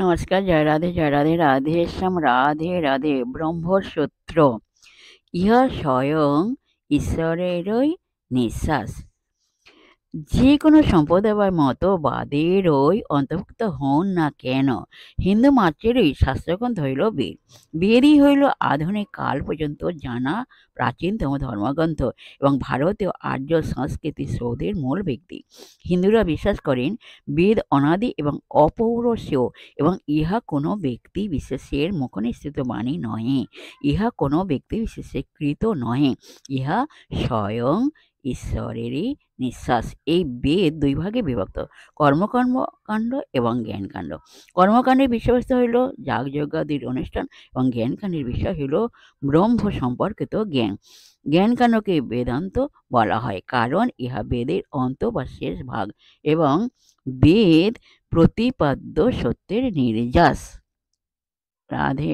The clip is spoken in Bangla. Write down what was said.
নমস্কার, জয় রাধে, জয় রাধে, রাধে শ্যাম, রাধে রাধে। ব্রহ্মসূত্র, ইহা স্বয়ং ঈশ্বরেরই নিঃশ্বাস। যে কোনো সম্প্রদায় বা মতবাদেরই অন্তর্ভুক্ত হন না কেন, হিন্দু মাত্রেরই শাস্ত্রগ্রন্থ হইল বেদ। বেদই হইল আধুনিক কাল পর্যন্ত জানা প্রাচীনতম ধর্মগ্রন্থ এবং ভারতীয় আর্য সংস্কৃতি সৌধের মূল ব্যক্তি। হিন্দুরা বিশ্বাস করেন বেদ অনাদি এবং অপৌরুষেয় এবং ইহা কোনো ব্যক্তি বিশেষের মুখনিসৃত বাণী নহে, ইহা কোনো ব্যক্তি বিশেষে কৃত নহে, ইহা স্বয়ং ঈশ্বরেরই নিঃশ্বাস। এই বেদ দুই ভাগে বিভক্ত, কর্মকাণ্ড এবং জ্ঞানকাণ্ড। কর্মকাণ্ডের বিষয়বস্তু হইল যাগযজ্ঞাদির অনুষ্ঠান এবং জ্ঞানকাণ্ডের বিষয় হইল ব্রহ্ম সম্পর্কিত জ্ঞান। জ্ঞানকাণ্ডকে বেদান্ত বলা হয় কারণ ইহা বেদের অন্ত বা শেষ ভাগ এবং বেদ প্রতিপাদ্য সত্যের নির্যাস। রাধে।